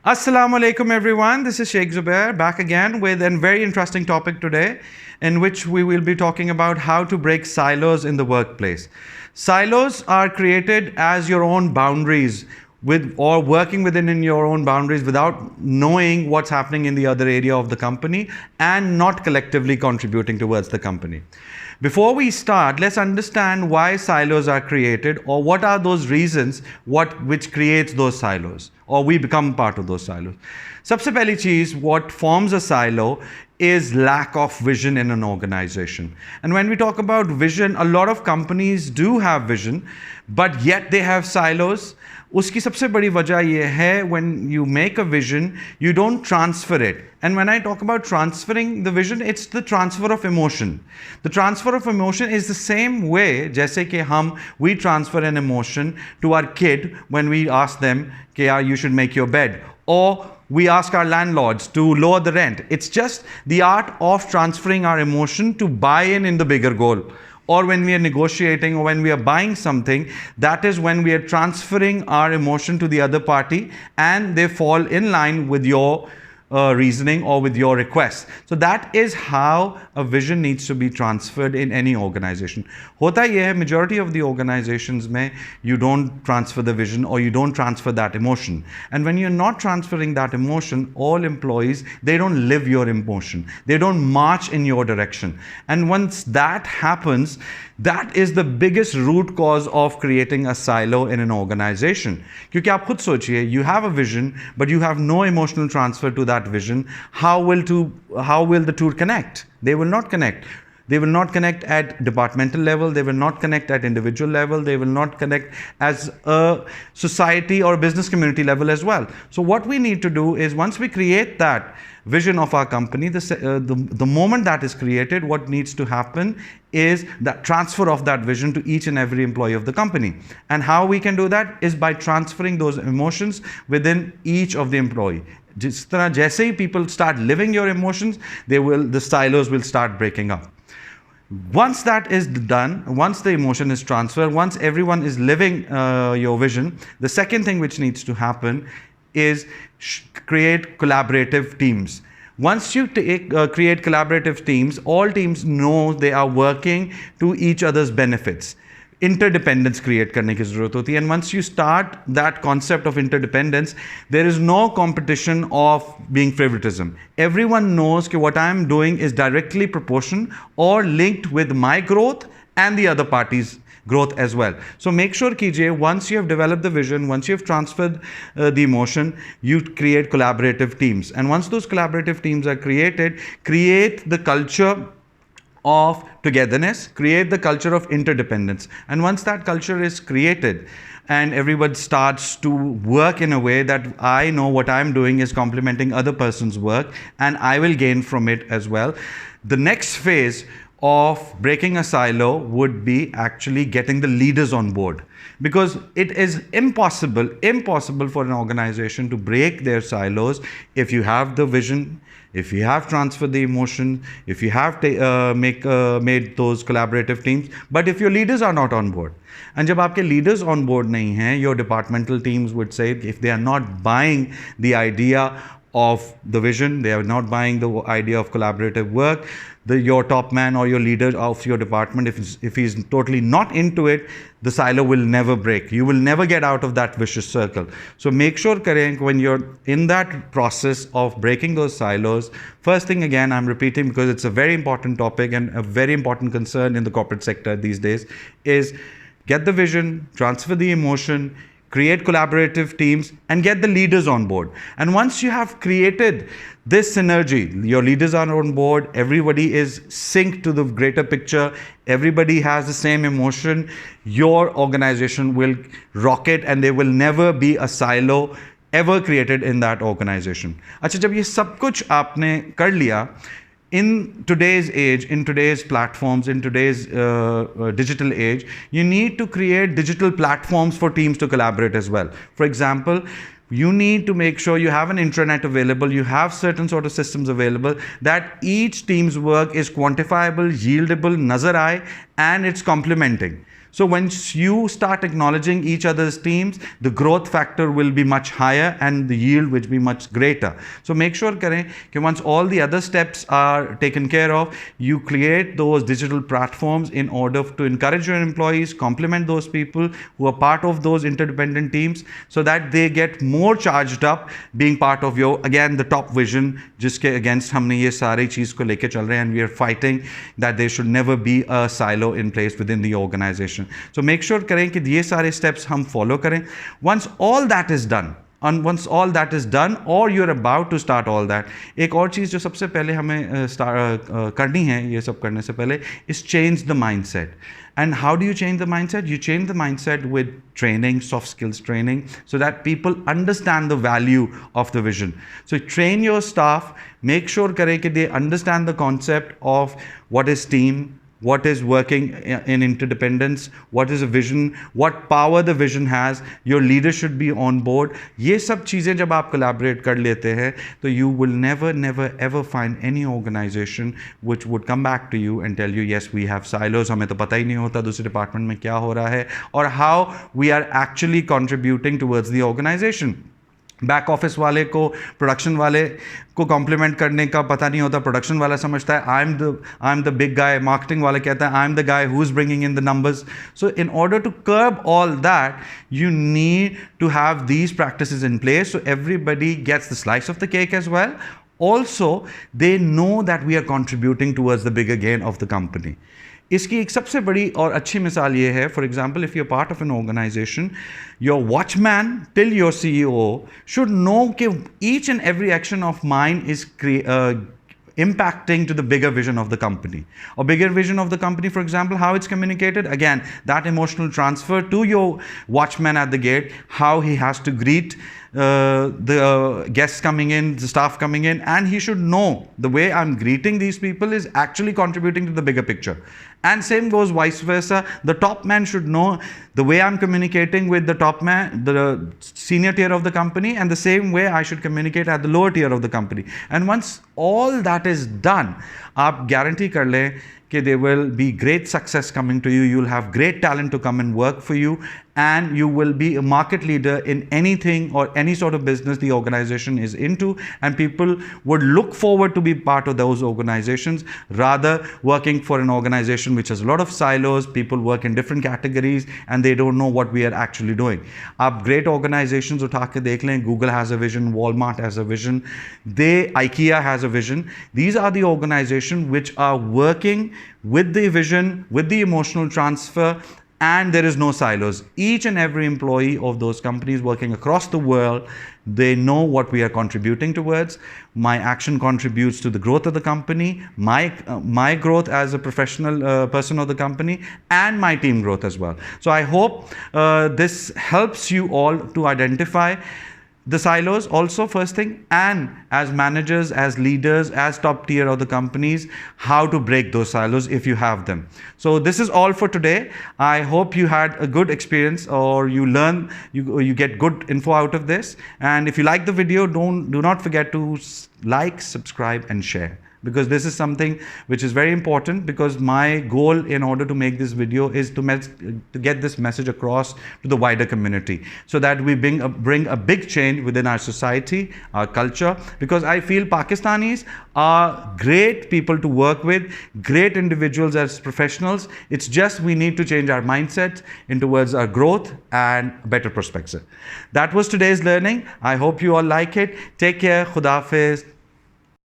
Assalamu alaikum everyone, this is Sheikh Zubair back again with a very interesting topic today in which we will be talking about how to break silos in the workplace. Silos are created as your own boundaries or working within in your own boundaries without knowing what's happening in the other area of the company and not collectively contributing towards the company. Before we start, let's understand why silos are created or what are those reasons which creates those silos or we become part of those silos. सबसे पहली चीज, what forms a silo is lack of vision in an organization. And when we talk about vision, a lot of companies do have vision, but yet they have silos. उसकी सबसे बड़ी वजह यह है when you make a vision, you don't transfer it. And when I talk about transferring the vision, it's the transfer of emotion. The transfer of emotion is the same way जैसे कि we transfer an emotion to our kid when we ask them कि you should make your bed, or we ask our landlords to lower the rent. It's just the art of transferring our emotion to buy in the bigger goal. Or when we are negotiating or when we are buying something, that is when we are transferring our emotion to the other party and they fall in line with your reasoning or with your request. So that is how a vision needs to be transferred in any organization. होता ये है, majority of the organizations में you don't transfer the vision or you don't transfer that emotion. And when you're not transferring that emotion, all employees, they don't live your emotion. They don't march in your direction. And once that happens, that is the biggest root cause of creating a silo in an organization. क्योंकि आप खुद सोचिए, you have a vision, but you have no emotional transfer to that vision. How will the two connect? They will not connect. They will not connect at departmental level. They will not connect at individual level. They will not connect as a society or business community level as well. So what we need to do is, once we create that vision of our company, the moment that is created, what needs to happen is that transfer of that vision to each and every employee of the company. And how we can do that is by transferring those emotions within each of the employee. जिस तरह जैसे ही people start living your emotions, the silos will start breaking up. Once that is done, once the emotion is transferred, once everyone is living your vision, the second thing which needs to happen is create collaborative teams. Once you create collaborative teams, all teams know they are working to each other's benefits. Interdependence create करने की ज़रूरत होती है. And once you start that concept of interdependence, there is no competition of being favoritism. Everyone knows that what I am doing is directly proportional or linked with my growth and the other party's growth as well. So make sure कीजिए, once you have developed the vision, once you have transferred the emotion, you create collaborative teams. And once those collaborative teams are created, create the culture of togetherness, create the culture of interdependence. And once that culture is created and everyone starts to work in a way that I know what I'm doing is complementing other person's work and I will gain from it as well, the next phase of breaking a silo would be actually getting the leaders on board. Because it is impossible for an organization to break their silos if you have the vision, if you have transferred the emotion, if you have made those collaborative teams, but if your leaders are not on board. And जब आपके leaders on board नहीं हैं, your departmental teams would say, if they are not buying the idea of the vision, they are not buying the idea of collaborative work, your top man or your leader of your department, if he's totally not into it, the silo will never break. You will never get out of that vicious circle. So make sure करें when you're in that process of breaking those silos, first thing again, I'm repeating because it's a very important topic and a very important concern in the corporate sector these days, is get the vision, transfer the emotion, create collaborative teams and get the leaders on board. And once you have created this synergy, your leaders are on board, everybody is synced to the greater picture, everybody has the same emotion, your organization will rocket and there will never be a silo ever created in that organization. अच्छा, जब ये सब कुछ आपने कर लिया, in today's age, in today's platforms, in today's digital age, you need to create digital platforms for teams to collaborate as well. For example, you need to make sure you have an intranet available, you have certain sort of systems available that each team's work is quantifiable, yieldable, nazar aaye, and it's complementing. So once you start acknowledging each other's teams, the growth factor will be much higher and the yield will be much greater. So make sure करें कि once all the other steps are taken care of, you create those digital platforms in order to encourage your employees, compliment those people who are part of those interdependent teams, so that they get more charged up being part of your, again, the top vision जिसके against हमने ये सारी चीज़ को लेके चल रहे हैं, and we are fighting that there should never be a silo in place within the organization. So make sure करें कि ये सारे steps हम follow करें. Once all that is done, and once all that is done or you're about to start all that, एक और चीज़ जो सबसे पहले हमें करनी है ये सब करने से पहले is change the mindset. And how do you change the mindset? You change the mindset with training, soft skills training, so that people understand the value of the vision. So train your staff, make sure करें कि they understand the concept of what is team, what is working in interdependence, what is a vision, what power the vision has, your leader should be on board. ये सब चीज़ें जब आप collaborate कर लेते हैं, तो you will never ever find any organization which would come back to you and tell you, yes, we have silos, हमें तो पता ही नहीं होता दूसरे department में क्या हो रहा है, or how we are actually contributing towards the organization. Back office वाले को प्रोडक्शन वाले को कॉम्प्लीमेंट करने का पता नहीं होता, प्रोडक्शन वाला समझता है I am the big guy, marketing वाले कहता है I am the guy who is bringing in the numbers. So in order to curb all that you need to have these practices in place so everybody gets the slice of the cake as well. Also, they know that we are contributing towards the bigger gain of the company. इसकी एक सबसे बड़ी और अच्छी मिसाल ये है, for example if you are part of an organisation, your watchman till your CEO should know कि each and every action of mine is impacting to the bigger vision of the company, or bigger vision of the company, for example, how it's communicated, again, that emotional transfer to your watchman at the gate, how he has to greet the guests coming in, the staff coming in, and he should know the way I'm greeting these people is actually contributing to the bigger picture. And same goes vice versa. The top man should know the way I'm communicating with the top man, the senior tier of the company, and the same way I should communicate at the lower tier of the company. And once all that is done, आप guarantee कर लें कि there will be great success coming to you, you'll have great talent to come and work for you, and you will be a market leader in anything or any sort of business the organization is into, and people would look forward to be part of those organizations rather working for an organization which has a lot of silos, people work in different categories and they don't know what we are actually doing. आप great organizations उठा के देख लें, Google has a vision, Walmart has a vision, IKEA has a vision. These are the organizations which are working with the vision, with the emotional transfer, and there is no silos. Each and every employee of those companies working across the world, they know what we are contributing towards. My action contributes to the growth of the company, my growth as a professional person of the company, and my team growth as well. So I hope this helps you all to identify the silos also, first thing, and as managers, as leaders, as top tier of the companies, how to break those silos if you have them. So this is all for today. I hope you had a good experience, or you learn, you get good info out of this. And if you like the video, do not forget to like, subscribe, and share, because this is something which is very important, because my goal in order to make this video is to get this message across to the wider community, so that we bring a big change within our society, our culture, because I feel Pakistanis are great people to work with, great individuals as professionals. It's just we need to change our mindset in towards our growth and better perspective. That was today's learning. I hope you all like it. Take care. Khuda Hafiz.